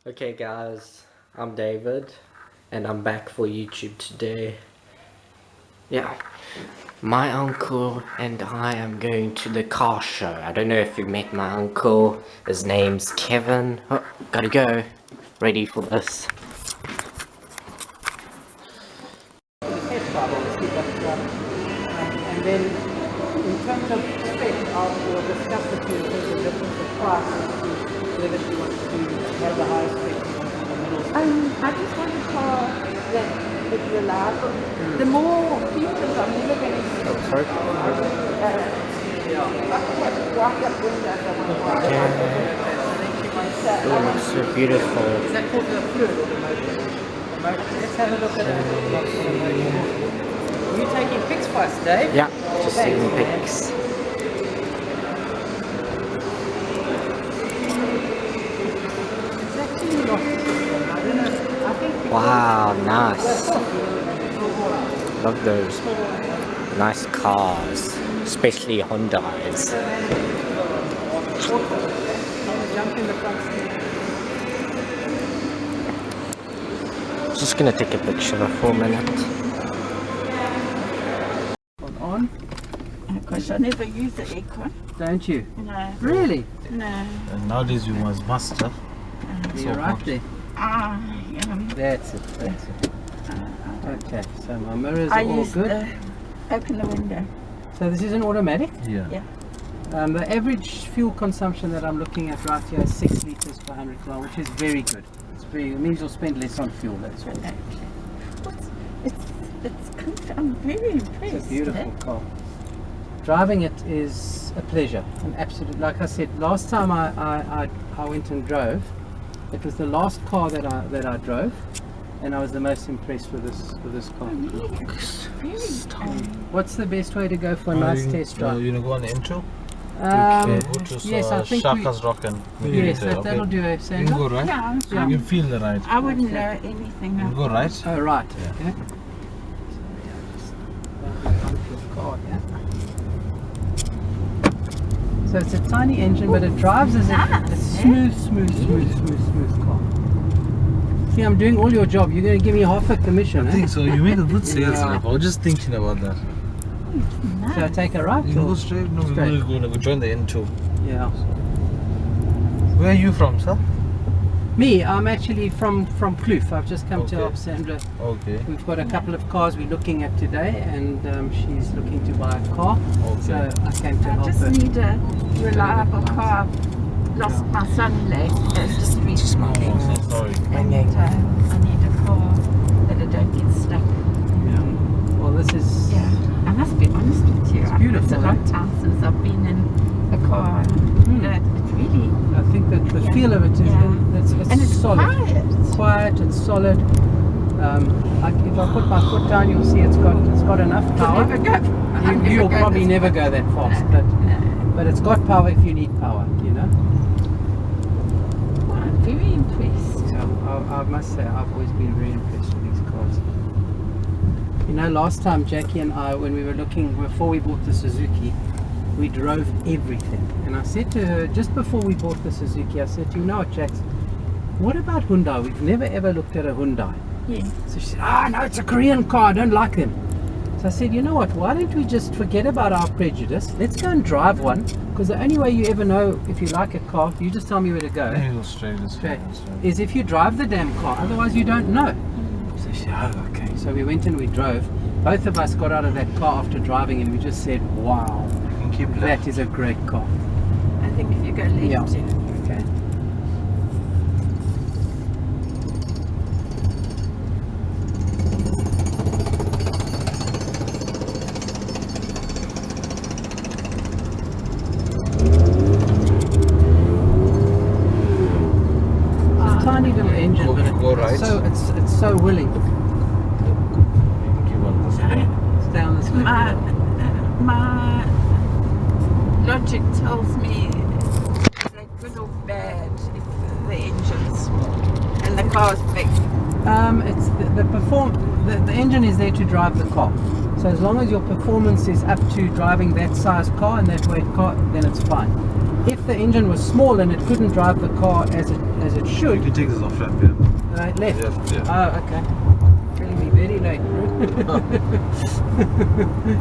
Okay guys, I'm David and I'm back for YouTube today. Yeah, my uncle and I am going to the car show. I don't know if you met my uncle. His name's Kevin. Oh, gotta go. Ready for this. And then in terms of spec, we'll discuss with you in terms of difference of price whether she wants to have the highest spec or the middle spec. I just want a car that is reliable. The more features I'm never going to see. Oh, sorry. Walk up windows, I want to walk up. Oh, it's so beautiful. Is that called the fluid or the motor? Let's have a look at it. Are you taking pics for us, Dave? Yeah, just taking pics. Wow, nice. Love those nice cars, especially Hondas. Jump in the front seat. Just gonna take a picture for a minute. On. Because I never use the aircon. Don't you? No. Really? No. And nowadays you must master. You're right there. Yeah. That's it. That's it. Okay, so my mirrors I are all use good. open the window. So this is an automatic. Yeah. The average fuel consumption that I'm looking at right here is 6 litres per 100 km, which is very good. It means you'll spend less on fuel, that's all. Okay. It's I'm very impressed. It's a beautiful car. Driving it is a pleasure, an absolute. Like I said, last time I went and drove, it was the last car that I drove, and I was the most impressed with this car. What's the best way to go for a nice test drive? You go on the intro? Yes, Yes, I think Shaka's Rock and yes, that'll do it. You Sandra. can go right. Yeah, You can feel the ride. I wouldn't know anything. You can go right. Oh, right. Yeah. Okay. So it's a tiny engine, but it drives as a smooth car. See, I'm doing all your job. You're going to give me half a commission, I eh? think so. You make a good sales Yeah. rep. I was just thinking about that. So I take a right? You can or- go straight. No, Straight. we're going to join the intro. Yeah. Where are you from, sir? Me, I'm actually from Kloof. I've just come to Okay. help Sandra. Okay. We've got a couple of cars we're looking at today, and she's looking to buy a car. So Okay. I came to I help just her. need a reliable car. Lost my son late. Just recently. Oh, so sorry. And I need a car that I don't get stuck. Yeah. Well, this is. Yeah, I must be honest with you. It's beautiful, It's a long time since I've been in a car. It's really, I think that the Yeah. feel of it is Yeah. and it's solid. quiet. It's quiet. It's solid. If I put my foot down, you'll see it's got enough power. You'll never go. You'll probably never go that fast, but it's got power if you need power. You know. I'm very impressed. So I must say I've always been very impressed with these cars. You know, last time Jackie and I, when we were looking before we bought the Suzuki, we drove everything, and I said to her just before we bought the Suzuki, I said, you know what, Jax, what about Hyundai? We've never ever looked at a Hyundai. Yeah. So she said, no, it's a Korean car, I don't like them. So I said, you know what, why don't we just forget about our prejudice, let's go and drive one, because the only way you ever know if you like a car, you just tell me where to go, You go straight. This way. Straight. Is if you drive the damn car, otherwise you don't know. So she said, oh, okay. So we went and we drove. Both of us got out of that car after driving and we just said, wow, You can keep left. that is a great car. I think if you go left, Yeah. yeah. Okay. It's a tiny little engine, Go- but go right. it's so willing. Give on this way. Stay on this My logic tells me they're good or bad if the engine's small and the car's big. It's the engine is there to drive the car. So as long as your performance is up to driving that size car and that weight car, then it's fine. if the engine was small and it couldn't drive the car as it You should, can take this off ramp, yeah. right, left. Yeah. Oh, okay. Telling me very late, bro.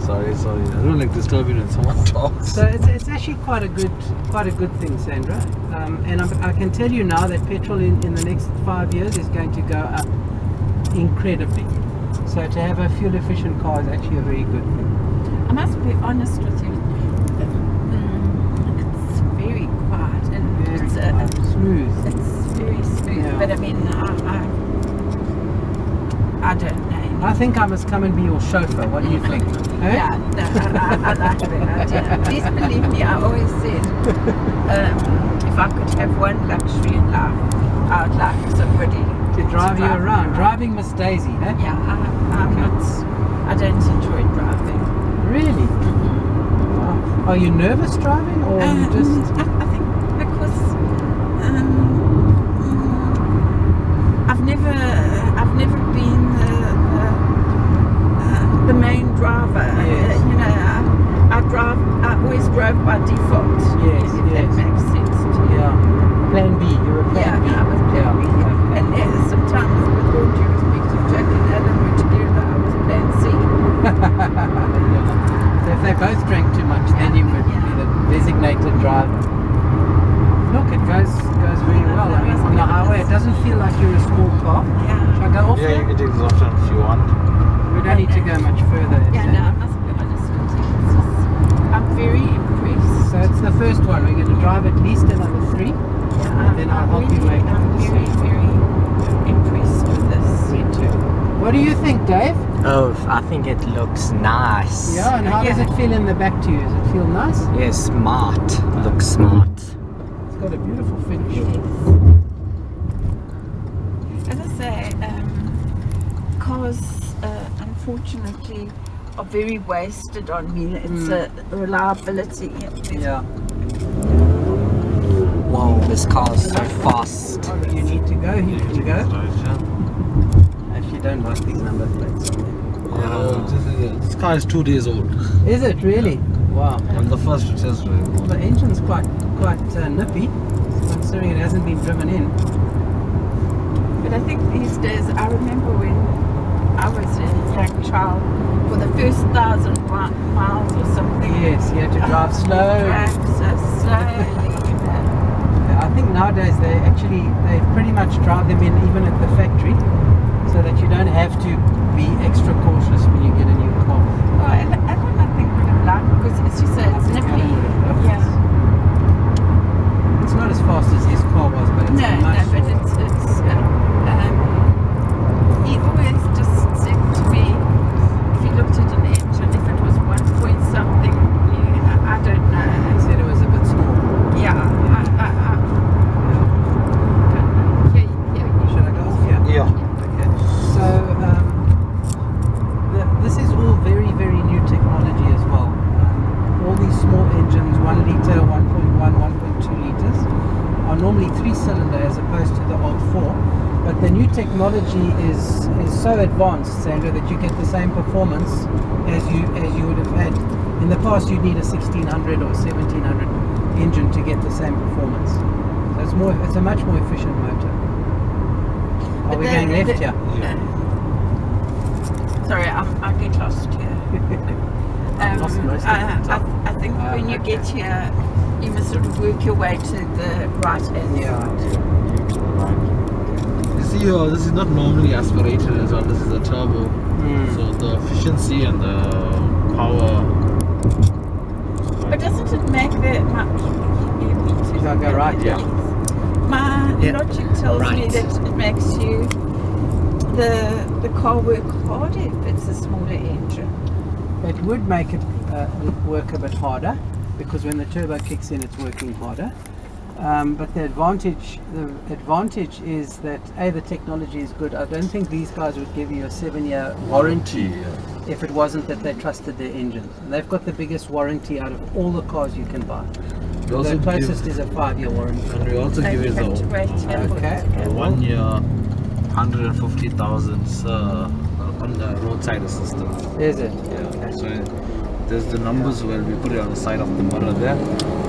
Sorry. I don't like disturbing when someone talks. So it's actually quite a good thing, Sandra. And I can tell you now that petrol in the next 5 years is going to go up incredibly. So to have a fuel efficient car is actually a very good thing. I must be honest with you. It's very quiet and Very it's quiet, smooth. it's very smooth. Yeah. But I mean, I don't know. I think I must come and be your chauffeur. What do you think? Eh? Yeah, no, I like that idea. Please believe me, I always said if I could have one luxury in life, I would like somebody To drive you me around. Driving Miss Daisy, eh? Yeah, I don't enjoy driving. Really? Wow. Are you nervous driving or you just... I think because I've never been the main driver. Yes. You know, I always drove by default. Yes, if yes. that makes sense to you. Yeah. Plan B, you're a plan B. Yeah, I was plan B. Okay. And sometimes, with all due respect to Jack and Alan were together, I was plan C. So if they both drank too much, then you would be the designated driver. Look, it goes very well. I mean, on the highway, it doesn't feel like you're a small car. Yeah. Shall I go off Yeah, here? you can take this off ramp if you want. We don't need to go much further. Yeah, no, I must be honest with you. It's just, I'm very impressed. So it's the first one. We're going to drive at least another 3. Yeah, then I'll help you really, make I'm the very, decision. very impressed with this. Me too. What do you think, Dave? Oh, I think it looks nice. Yeah, and how does it feel in the back to you? Does it feel nice? Yeah, smart. Looks smart. It's got a beautiful finish. As I say, cars unfortunately are very wasted on me. It's a reliability. Yeah. Whoa, this car is so fast. You need to go. You can go. Right, yeah. I actually don't like these number plates. This car is 2 days old. Is it really? Wow. I'm the first to test drive. Well, the engine's quite nippy, considering it hasn't been driven in. But I think these days, I remember when I was a young child, for the first 1,000 miles or something. Yes, you had to drive slow. Drive so slowly. I think nowadays they pretty much drive them in even at the factory, so that you don't have to be extra cautious when you get a new car. Oh, and I think we're going to like, because as you say, it's nippy. Yeah. It's not as fast as his car was, but it's No, much but it's he always just said to me, if you looked at an engine, if it was 1 point something, I don't He know. said it was a bit small. Yeah, I don't know. Should I go off here? Yeah. Okay. So this is all very, very new technology as well. All these small engines, 1 litre, 1.1, 1.2 litres, are normally 3-cylinder as opposed to the old 4. But the new technology is so advanced, Sandra, that you get the same performance as you would have had. In the past, you'd need a 1600 or 1700 engine to get the same performance. So it's a much more efficient motor. Are we going left here? Sorry, I get lost here. Lost most of the time. I think when you get here, you must sort of work your way to the right hand side. You see, this is not normally aspirated as well. This is a turbo. So the efficiency and the power. But doesn't it make that much? You can't go right, yeah. My Yeah. logic tells me Right. that it makes you the car work harder if it's a smaller engine. It would make it work a bit harder, because when the turbo kicks in, it's working harder. But the advantage is that the technology is good. I don't think these guys would give you a 7-year warranty if it wasn't that they trusted their engines. And they've got the biggest warranty out of all the cars you can buy. We also The closest give, is a 5-year warranty. and we also give it Have to a wait here for it Okay. to go. 1 year, 150,000 on the roadside assistance. Is it? Yeah. So There's the numbers where we put it on the side of the mirror there.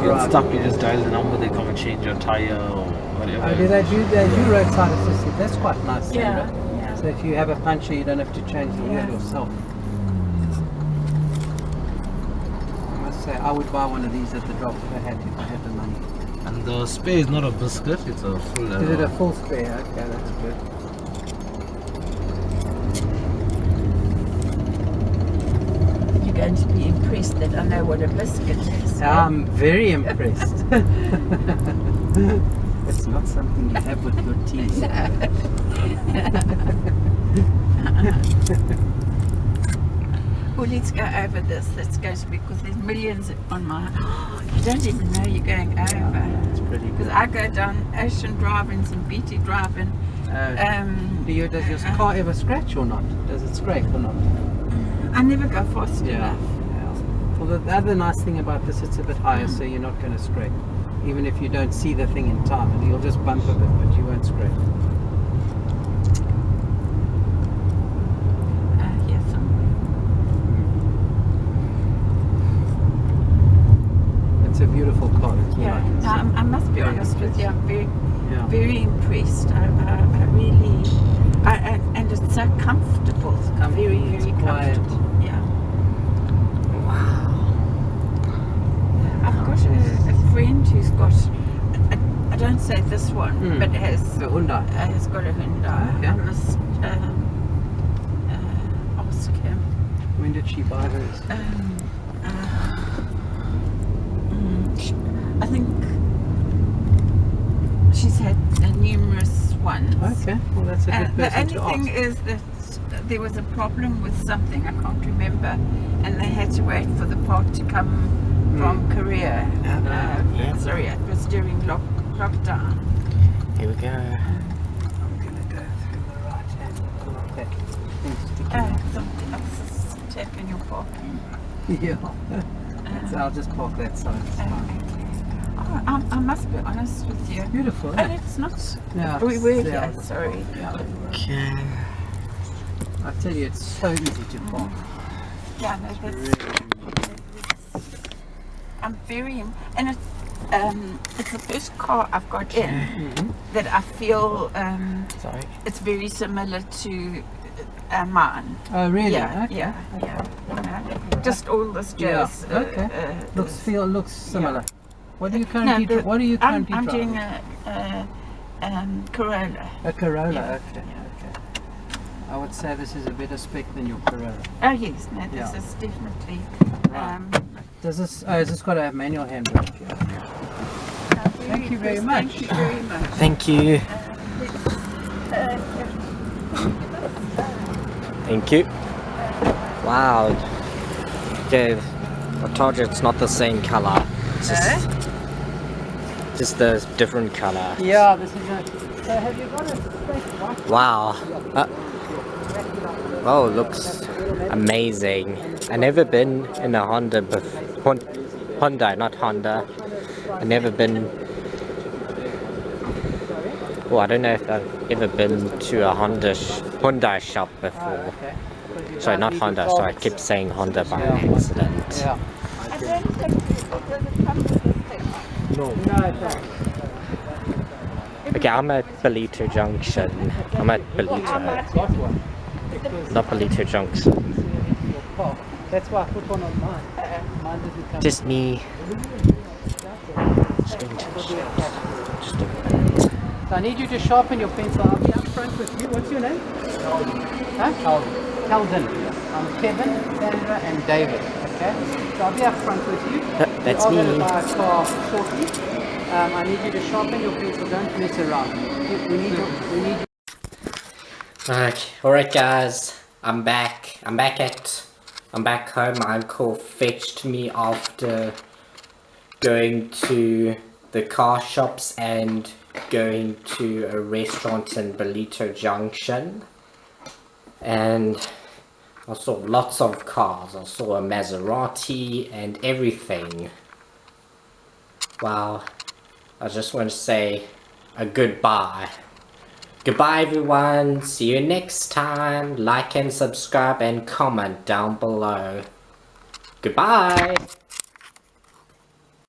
You're Right. stuck, you just dial the number, they come and change your tire or whatever. Oh, do they do roadside assistance? That's quite nice. Yeah, Sandra. yeah. So if you have a puncture, you don't have to change the Yeah. wheel yourself. I must say, I would buy one of these at the drop if I had the money. And the spare is not a biscuit, it's a full Is it a full spare? Okay, that's good. You're going to be impressed that I know what a biscuit is. I'm very impressed. It's not something you have with your tea. Well, let's go over this. Let's go because there's millions on my. You don't even know you're going over. It's pretty Because good. I go down Ocean Drive and some BT Drive and Does your car ever scratch or not? Does it scrape or not? I never go fast Yeah. enough. Well, the other nice thing about this, it's a bit higher, so you're not going to scrape. Even if you don't see the thing in time, you'll just bump a bit, but you won't scrape. Yes. It's a beautiful car. That's all I Yeah. can say. I must be Very honest with you. I'm very, Yeah. very impressed. I really, and it's so comfortable. Very, It's very quiet. comfortable. Yeah. I've got a friend who's got. I don't say this one, Hmm. but has The Hyundai. got a Hyundai. Okay. I must ask him. When did she buy hers? I think she's had numerous ones. Okay, well that's a good The person only to thing ask. is that there was a problem with something, I can't remember, and they had to wait for the part to come from Korea. Yeah. Sorry, it was during lockdown. Here we go. I'm gonna go through the right hand. Okay. Things sticking out. Something else is tapping your parking. Yeah. So I'll just park that side. It's fine. I must be honest with you. Beautiful. And it's not. Yeah, We were yeah. here, sorry. Okay. I tell you, it's so easy to park. Yeah, no, Really. I'm very, and it's the first car I've got in that I feel Sorry. it's very similar to mine. Oh, really? Yeah, Okay. yeah, yeah. You know, just all this jazz. Yeah, okay. Looks similar. What do you currently No, What do you currently I'm drive? doing a Corolla. A Corolla. Yeah. Okay. Okay. I would say this is a better spec than your Corolla. Oh yes, no, this Yeah. is definitely. Right. Does this? Oh, has this got a manual handbrake? Yeah. Thank you very much. Thank you very much. Thank you. Thank you. Wow. Okay, I told you it's not the same color. It's just the different color. Yeah, this is a. So have you got a straight white? Wow. Oh, looks amazing. I've never been in a Honda before. Hyundai, not Honda. I've never been. Well, I don't know if I've ever been to a Hyundai shop before. Okay. Sorry, not Honda. Sorry, I keep saying Honda by accident. Yeah. I don't think it doesn't come with this thing. No, it doesn't. Okay, I'm at Belito Junction. I'm at Belito, Got one. not Belito Junction. That's why I put one on mine. Mine doesn't come. Just me. Just going to the shop. Just doing So I need you to sharpen your pencil. I'll be up front with you. What's your name? Huh? Calvin. I'm Kevin, Sandra, and David. Okay? So I'll be up front with you. That's I'll me. go to buy a car shortly. I need you to sharpen your pencil. Don't mess around. We need you. Okay, alright guys, I'm back. I'm back home. My uncle fetched me after going to the car shops and going to a restaurant in Belito Junction. And I saw lots of cars. I saw a Maserati and everything. Wow. I just want to say a goodbye. Goodbye everyone, see you next time. Like and subscribe and comment down below. Goodbye.